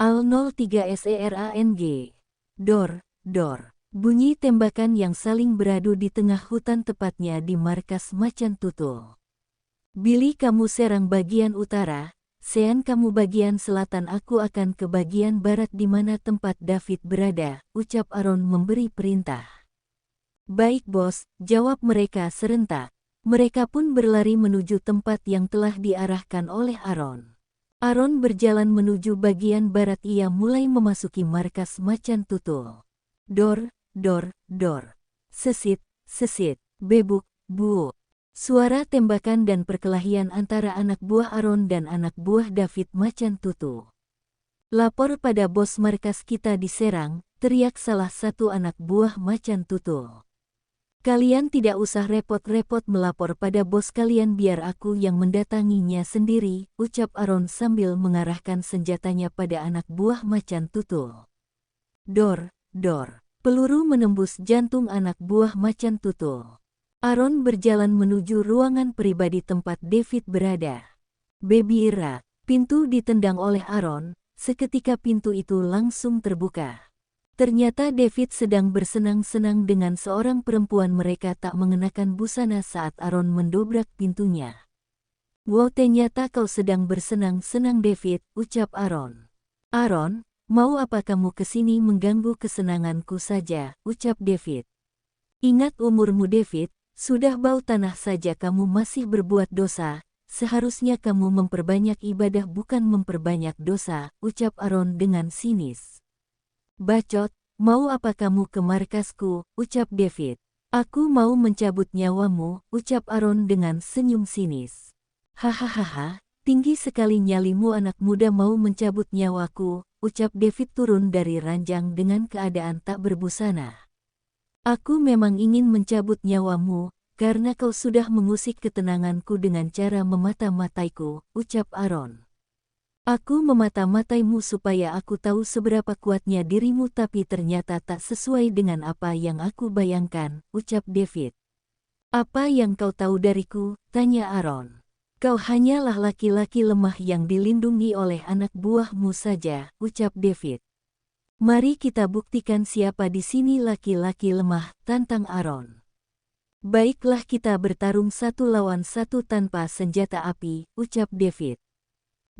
Al-03 SERANG. Dor, dor. Bunyi tembakan yang saling beradu di tengah hutan, tepatnya di markas Macan Tutul. Billy, kamu serang bagian utara, Sean kamu bagian selatan, aku akan ke bagian barat di mana tempat David berada, ucap Aaron memberi perintah. Baik bos, jawab mereka serentak. Mereka pun berlari menuju tempat yang telah diarahkan oleh Aaron. Aaron berjalan menuju bagian barat, ia mulai memasuki markas Macan Tutul. Dor, dor, dor. Sesit, sesit, bebuk, buuk. Suara tembakan dan perkelahian antara anak buah Aaron dan anak buah David Macan Tutul. Lapor pada bos, markas kita diserang, teriak salah satu anak buah Macan Tutul. Kalian tidak usah repot-repot melapor pada bos kalian, biar aku yang mendatanginya sendiri, ucap Aaron sambil mengarahkan senjatanya pada anak buah Macan Tutul. Dor, dor. Peluru menembus jantung anak buah Macan Tutul. Aaron berjalan menuju ruangan pribadi tempat David berada. Baby Ira, pintu ditendang oleh Aaron, seketika pintu itu langsung terbuka. Ternyata David sedang bersenang-senang dengan seorang perempuan, mereka tak mengenakan busana saat Aaron mendobrak pintunya. Wow, ternyata kau sedang bersenang-senang David, ucap Aaron. Aaron, mau apa kamu kesini mengganggu kesenanganku saja, ucap David. Ingat umurmu David, sudah bau tanah saja kamu masih berbuat dosa, seharusnya kamu memperbanyak ibadah bukan memperbanyak dosa, ucap Aaron dengan sinis. Bacot, mau apa kamu ke markasku, ucap David. Aku mau mencabut nyawamu, ucap Aaron dengan senyum sinis. Hahaha, tinggi sekali nyalimu anak muda, mau mencabut nyawaku, ucap David turun dari ranjang dengan keadaan tak berbusana. Aku memang ingin mencabut nyawamu, karena kau sudah mengusik ketenanganku dengan cara memata-mataiku, ucap Aaron. Aku memata-mataimu supaya aku tahu seberapa kuatnya dirimu, tapi ternyata tak sesuai dengan apa yang aku bayangkan, ucap David. Apa yang kau tahu dariku, tanya Aaron. Kau hanyalah laki-laki lemah yang dilindungi oleh anak buahmu saja, ucap David. Mari kita buktikan siapa di sini laki-laki lemah, tantang Aaron. Baiklah, kita bertarung satu lawan satu tanpa senjata api, ucap David.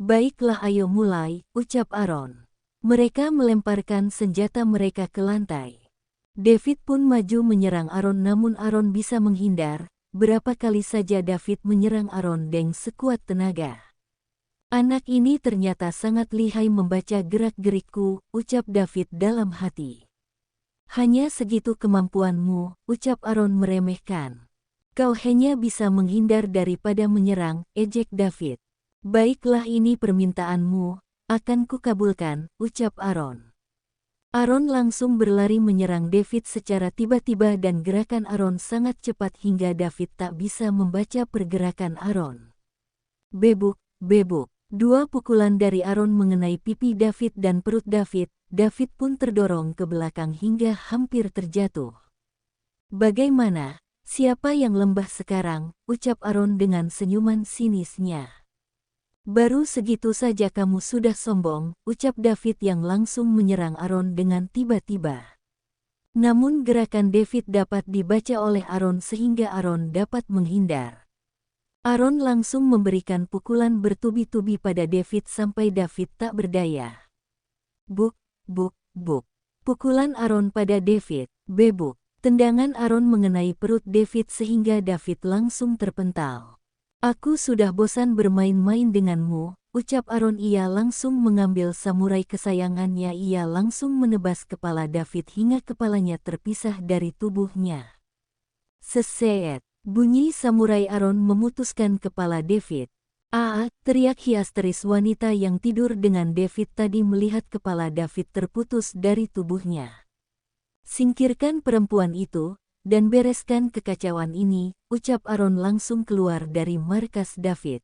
Baiklah, ayo mulai, ucap Aaron. Mereka melemparkan senjata mereka ke lantai. David pun maju menyerang Aaron, namun Aaron bisa menghindar. Berapa kali saja David menyerang Aaron dengan sekuat tenaga. Anak ini ternyata sangat lihai membaca gerak-gerikku, ucap David dalam hati. Hanya segitu kemampuanmu, ucap Aaron meremehkan. Kau hanya bisa menghindar daripada menyerang, ejek David. Baiklah, ini permintaanmu, akan kukabulkan, ucap Aaron. Aaron langsung berlari menyerang David secara tiba-tiba dan gerakan Aaron sangat cepat hingga David tak bisa membaca pergerakan Aaron. Bebuk, bebuk. Dua pukulan dari Aaron mengenai pipi David dan perut David. David pun terdorong ke belakang hingga hampir terjatuh. Bagaimana? Siapa yang lembah sekarang? Ucap Aaron dengan senyuman sinisnya. Baru segitu saja kamu sudah sombong, ucap David yang langsung menyerang Aaron dengan tiba-tiba. Namun gerakan David dapat dibaca oleh Aaron sehingga Aaron dapat menghindar. Aaron langsung memberikan pukulan bertubi-tubi pada David sampai David tak berdaya. Buk, buk, buk. Pukulan Aaron pada David, bebuk. Tendangan Aaron mengenai perut David sehingga David langsung terpental. Aku sudah bosan bermain-main denganmu, ucap Aaron. Ia langsung mengambil samurai kesayangannya. Ia langsung menebas kepala David hingga kepalanya terpisah dari tubuhnya. Seset. Bunyi samurai Aaron memutuskan kepala David. Teriak histeris wanita yang tidur dengan David tadi melihat kepala David terputus dari tubuhnya. Singkirkan perempuan itu, dan bereskan kekacauan ini, ucap Aaron langsung keluar dari markas David.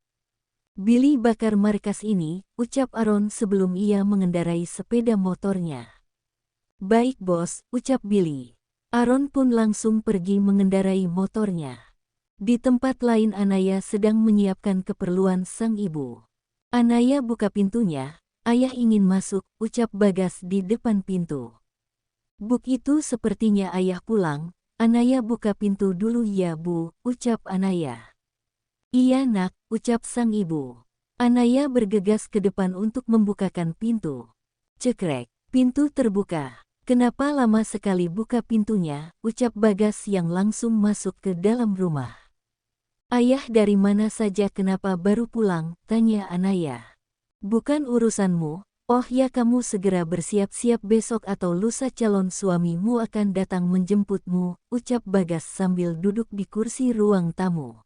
Billy bakar markas ini, ucap Aaron sebelum ia mengendarai sepeda motornya. Baik bos, ucap Billy. Aaron pun langsung pergi mengendarai motornya. Di tempat lain Anaya sedang menyiapkan keperluan sang ibu. Anaya buka pintunya, ayah ingin masuk, ucap Bagas di depan pintu. Buk itu sepertinya ayah pulang. Anaya buka pintu dulu ya Bu, ucap Anaya. Iya nak, ucap sang ibu. Anaya bergegas ke depan untuk membukakan pintu. Cekrek, pintu terbuka. Kenapa lama sekali buka pintunya, ucap Bagas yang langsung masuk ke dalam rumah. Ayah dari mana saja kenapa baru pulang, tanya Anaya. Bukan urusanmu. Oh ya kamu segera bersiap-siap besok atau lusa calon suamimu akan datang menjemputmu, ucap Bagas sambil duduk di kursi ruang tamu.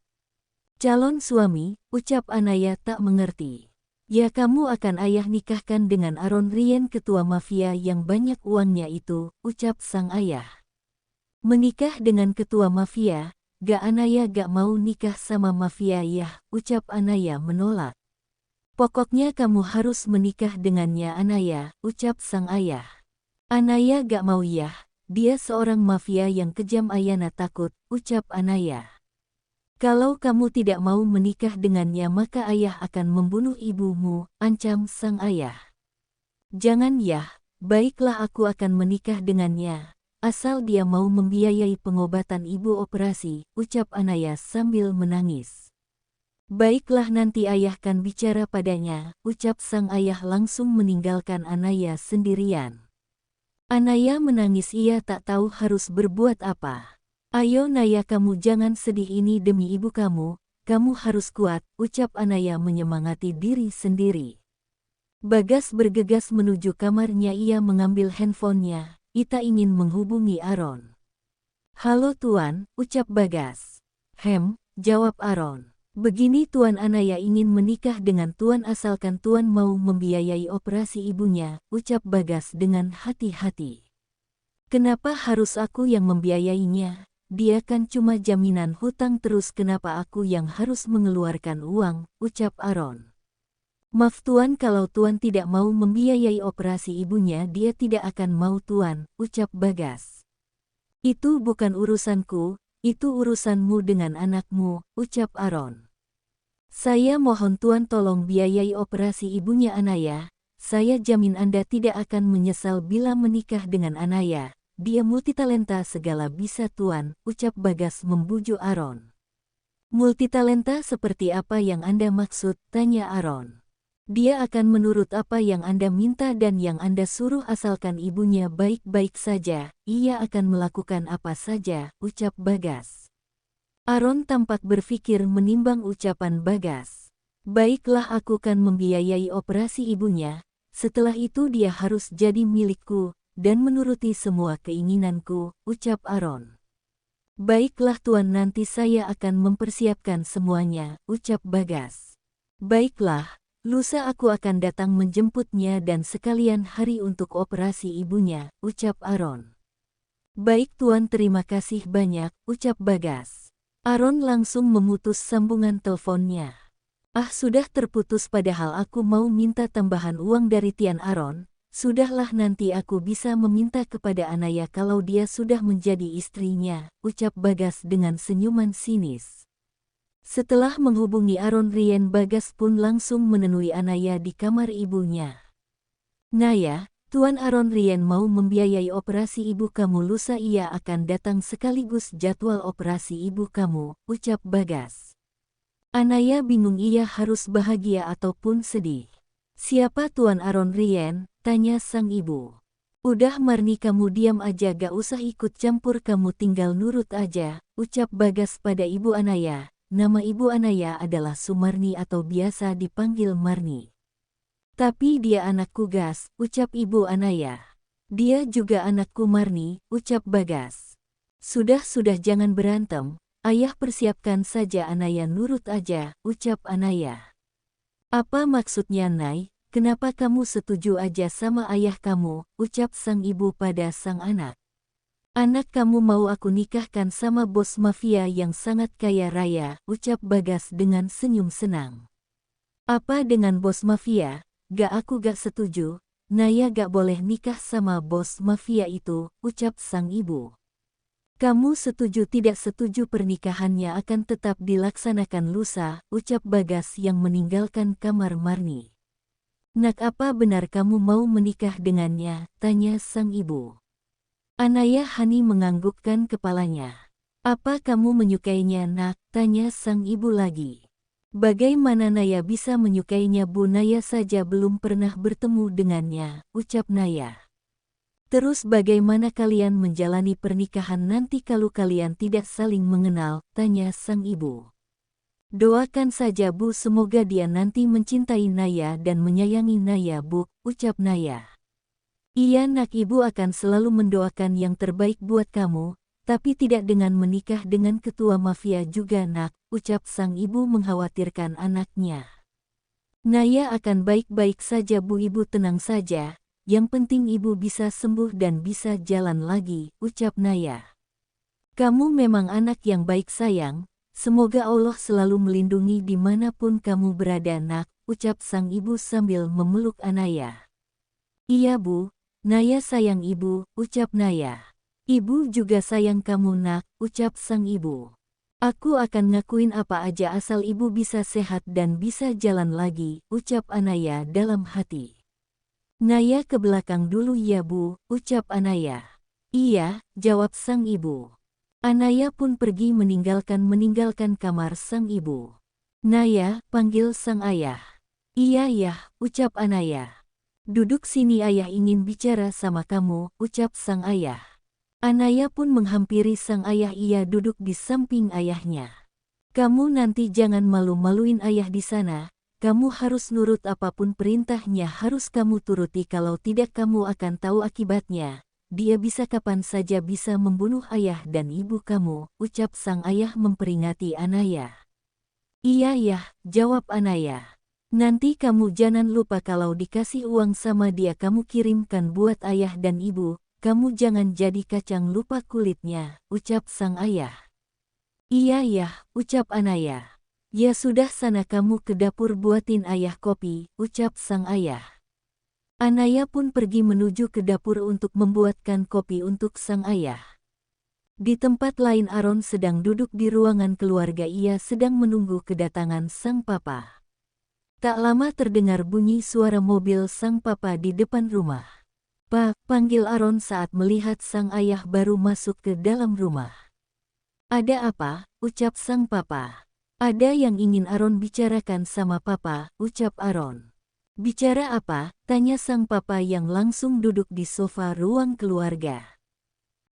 Calon suami, ucap Anaya tak mengerti. Ya kamu akan ayah nikahkan dengan Aron Rien ketua mafia yang banyak uangnya itu, ucap sang ayah. Menikah dengan ketua mafia, gak Anaya gak mau nikah sama mafia ya, ucap Anaya menolak. Pokoknya kamu harus menikah dengannya Anaya, ucap sang ayah. Anaya gak mau ya, dia seorang mafia yang kejam Ayana takut, ucap Anaya. Kalau kamu tidak mau menikah dengannya maka ayah akan membunuh ibumu, ancam sang ayah. Jangan ya, baiklah aku akan menikah dengannya, asal dia mau membiayai pengobatan ibu operasi, ucap Anaya sambil menangis. Baiklah nanti ayah kan bicara padanya, ucap sang ayah langsung meninggalkan Anaya sendirian. Anaya menangis ia tak tahu harus berbuat apa. Ayo Naya kamu jangan sedih ini demi ibu kamu harus kuat, ucap Anaya menyemangati diri sendiri. Bagas bergegas menuju kamarnya ia mengambil handphonenya, Ita ingin menghubungi Aron. Halo Tuan, ucap Bagas. Jawab Aron. Begini Tuan Anaya ingin menikah dengan Tuan asalkan Tuan mau membiayai operasi ibunya, ucap Bagas dengan hati-hati. Kenapa harus aku yang membiayainya? Dia kan cuma jaminan hutang terus kenapa aku yang harus mengeluarkan uang, ucap Aron. Maaf Tuan kalau Tuan tidak mau membiayai operasi ibunya dia tidak akan mau Tuan, ucap Bagas. Itu bukan urusanku. Itu urusanmu dengan anakmu, ucap Aron. Saya mohon Tuan tolong biayai operasi ibunya Anaya, saya jamin Anda tidak akan menyesal bila menikah dengan Anaya, dia multitalenta segala bisa Tuan, ucap Bagas membujuk Aron. Multitalenta seperti apa yang Anda maksud, tanya Aron. Dia akan menurut apa yang Anda minta dan yang Anda suruh asalkan ibunya baik-baik saja, ia akan melakukan apa saja, ucap Bagas. Aron tampak berpikir menimbang ucapan Bagas. Baiklah aku kan membiayai operasi ibunya, setelah itu dia harus jadi milikku, dan menuruti semua keinginanku, ucap Aron. Baiklah Tuan nanti saya akan mempersiapkan semuanya, ucap Bagas. Baiklah. Lusa aku akan datang menjemputnya dan sekalian hari untuk operasi ibunya, ucap Aron. Baik Tuan terima kasih banyak, ucap Bagas. Aron langsung memutus sambungan teleponnya. Sudah terputus padahal aku mau minta tambahan uang dari Tian Aron, sudahlah nanti aku bisa meminta kepada Anaya kalau dia sudah menjadi istrinya, ucap Bagas dengan senyuman sinis. Setelah menghubungi Aron Rien Bagas pun langsung menemui Anaya di kamar ibunya. Naya, Tuan Aron Rien mau membiayai operasi ibu kamu lusa ia akan datang sekaligus jadwal operasi ibu kamu, ucap Bagas. Anaya bingung ia harus bahagia ataupun sedih. Siapa Tuan Aron Rien, tanya sang ibu. Udah Marni kamu diam aja gak usah ikut campur kamu tinggal nurut aja, ucap Bagas pada ibu Anaya. Nama ibu Anaya adalah Sumarni atau biasa dipanggil Marni. Tapi dia anakku Gas, ucap ibu Anaya. Dia juga anakku Marni, ucap Bagas. Sudah jangan berantem, ayah persiapkan saja Anaya nurut aja, ucap Anaya. Apa maksudnya Nay, kenapa kamu setuju aja sama ayah kamu, ucap sang ibu pada sang anak. Anak kamu mau aku nikahkan sama bos mafia yang sangat kaya raya, ucap Bagas dengan senyum senang. Apa dengan bos mafia? Aku gak setuju, Naya gak boleh nikah sama bos mafia itu, ucap sang ibu. Kamu setuju tidak setuju pernikahannya akan tetap dilaksanakan lusa, ucap Bagas yang meninggalkan kamar Marni. Nak, apa benar kamu mau menikah dengannya? Tanya sang ibu. Anaya Hani menganggukkan kepalanya. Apa kamu menyukainya, nak? Tanya sang ibu lagi. Bagaimana Naya bisa menyukainya, Bu? Naya saja belum pernah bertemu dengannya, ucap Naya. Terus bagaimana kalian menjalani pernikahan nanti kalau kalian tidak saling mengenal? Tanya sang ibu. Doakan saja, Bu, semoga dia nanti mencintai Naya dan menyayangi Naya, Bu, ucap Naya. Iya nak, ibu akan selalu mendoakan yang terbaik buat kamu, tapi tidak dengan menikah dengan ketua mafia juga, nak, ucap sang ibu mengkhawatirkan anaknya. Naya akan baik-baik saja, Bu, ibu tenang saja, yang penting ibu bisa sembuh dan bisa jalan lagi, ucap Naya. Kamu memang anak yang baik, sayang. Semoga Allah selalu melindungi dimanapun kamu berada, nak, ucap sang ibu sambil memeluk Anaya. Iya, Bu, Naya sayang ibu, ucap Naya. Ibu juga sayang kamu, nak, ucap sang ibu. Aku akan ngakuin apa aja asal ibu bisa sehat dan bisa jalan lagi, ucap Anaya dalam hati. Naya ke belakang dulu ya, Bu, ucap Anaya. Iya, jawab sang ibu. Anaya pun pergi meninggalkan kamar sang ibu. Naya, panggil sang ayah. Iya ya, ucap Anaya. Duduk sini, ayah ingin bicara sama kamu, ucap sang ayah. Anaya pun menghampiri sang ayah, ia duduk di samping ayahnya. Kamu nanti jangan malu-maluin ayah di sana, kamu harus nurut, apapun perintahnya harus kamu turuti, kalau tidak kamu akan tahu akibatnya. Dia bisa kapan saja bisa membunuh ayah dan ibu kamu, ucap sang ayah memperingati Anaya. Iya ya, jawab Anaya. Nanti kamu jangan lupa kalau dikasih uang sama dia kamu kirimkan buat ayah dan ibu, kamu jangan jadi kacang lupa kulitnya, ucap sang ayah. Iya ya, ucap Anaya. Ya sudah, sana kamu ke dapur buatin ayah kopi, ucap sang ayah. Anaya pun pergi menuju ke dapur untuk membuatkan kopi untuk sang ayah. Di tempat lain Aron sedang duduk di ruangan keluarga, ia sedang menunggu kedatangan sang papa. Tak lama terdengar bunyi suara mobil sang papa di depan rumah. "Pa," panggil Aron saat melihat sang ayah baru masuk ke dalam rumah. "Ada apa?" ucap sang papa. "Ada yang ingin Aron bicarakan sama papa," ucap Aron. "Bicara apa?" tanya sang papa yang langsung duduk di sofa ruang keluarga.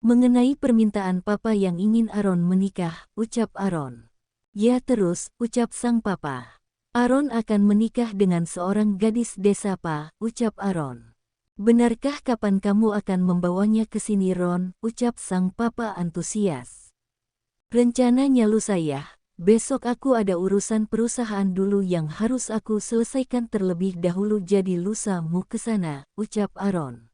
"Mengenai permintaan papa yang ingin Aron menikah," ucap Aron. "Ya terus," ucap sang papa. "Aron akan menikah dengan seorang gadis desa, Pa," ucap Aron. "Benarkah, kapan kamu akan membawanya ke sini, Ron?" ucap sang papa antusias. "Rencananya lusa ya. Besok aku ada urusan perusahaan dulu yang harus aku selesaikan terlebih dahulu, jadi lusa mau ke sana," ucap Aron.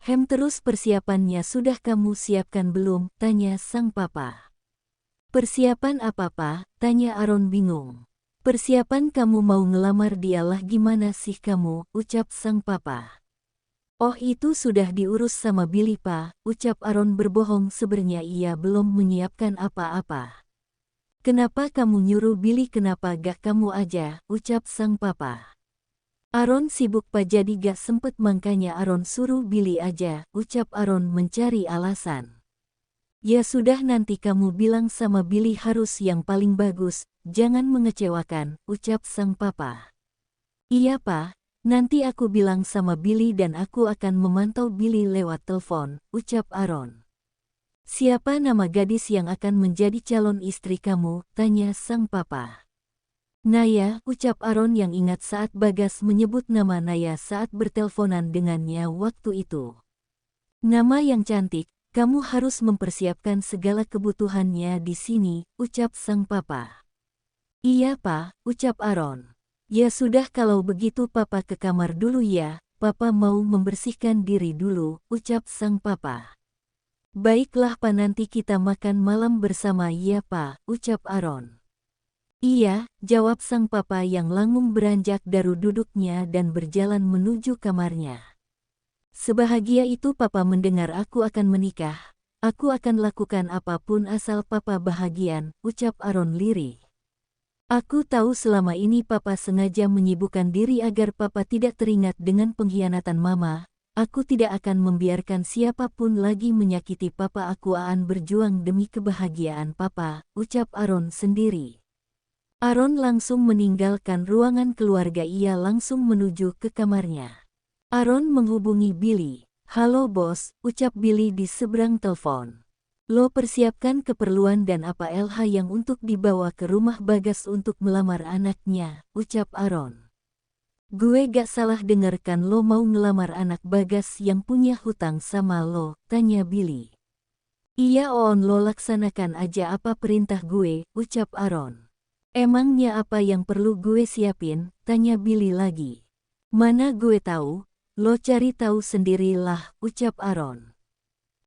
Terus persiapannya sudah kamu siapkan belum?" tanya sang papa. "Persiapan apa, Pa?" tanya Aron bingung. "Persiapan kamu mau ngelamar dia lah, gimana sih kamu?" ucap sang papa. "Oh, itu sudah diurus sama Billy, Pa," ucap Aron berbohong, sebenarnya ia belum menyiapkan apa-apa. "Kenapa kamu nyuruh Billy, kenapa gak kamu aja?" ucap sang papa. "Aron sibuk, Pa, jadi gak sempet, makanya Aron suruh Billy aja," ucap Aron mencari alasan. "Ya sudah, nanti kamu bilang sama Billy harus yang paling bagus, jangan mengecewakan," ucap sang papa. "Iya, Pa, nanti aku bilang sama Billy dan aku akan memantau Billy lewat telepon," ucap Aron. "Siapa nama gadis yang akan menjadi calon istri kamu?" tanya sang papa. "Naya," ucap Aron yang ingat saat Bagas menyebut nama Naya saat berteleponan dengannya waktu itu. "Nama yang cantik, kamu harus mempersiapkan segala kebutuhannya di sini," ucap sang papa. "Iya, Pa," ucap Aron. "Ya sudah, kalau begitu papa ke kamar dulu ya, papa mau membersihkan diri dulu," ucap sang papa. "Baiklah, Pa, nanti kita makan malam bersama ya, Pa," ucap Aron. "Iya," jawab sang papa yang langsung beranjak dari duduknya dan berjalan menuju kamarnya. "Sebahagia itu papa mendengar aku akan menikah, aku akan lakukan apapun asal papa bahagian," ucap Aron lirih. Aku tahu selama ini papa sengaja menyibukkan diri agar papa tidak teringat dengan pengkhianatan mama. Aku tidak akan membiarkan siapapun lagi menyakiti papa. Aku akan berjuang demi kebahagiaan papa, ucap Aaron sendiri. Aaron langsung meninggalkan ruangan keluarga. Ia langsung menuju ke kamarnya. Aaron menghubungi Billy. Halo bos, ucap Billy di seberang telepon. Lo persiapkan keperluan dan apa LH yang untuk dibawa ke rumah Bagas untuk melamar anaknya, ucap Aaron. Gue gak salah dengarkan lo mau ngelamar anak Bagas yang punya hutang sama lo, tanya Billy. Iya on, lo laksanakan aja apa perintah gue, ucap Aaron. Emangnya apa yang perlu gue siapin, tanya Billy lagi. Mana gue tahu, lo cari tahu sendirilah, ucap Aaron.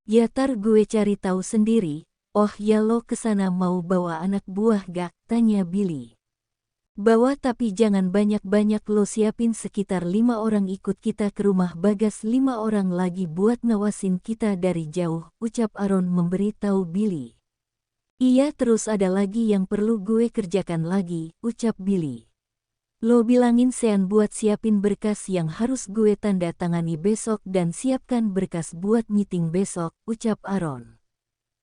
Ya tar gue cari tahu sendiri. Oh ya lo kesana mau bawa anak buah gak? Tanya Billy. Bawa tapi jangan banyak-banyak, lo siapin sekitar 5 orang ikut kita ke rumah Bagas, 5 orang lagi buat ngawasin kita dari jauh, ucap Aaron memberi tahu Billy. Iya terus ada lagi yang perlu gue kerjakan lagi, ucap Billy. Lo bilangin Sean buat siapin berkas yang harus gue tanda tangani besok dan siapkan berkas buat meeting besok, ucap Aaron.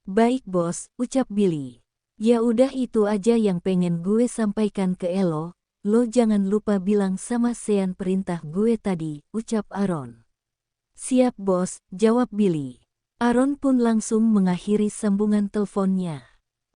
Baik bos, ucap Billy. Ya udah itu aja yang pengen gue sampaikan ke Elo. Lo jangan lupa bilang sama Sean perintah gue tadi, ucap Aaron. Siap bos, jawab Billy. Aaron pun langsung mengakhiri sambungan teleponnya.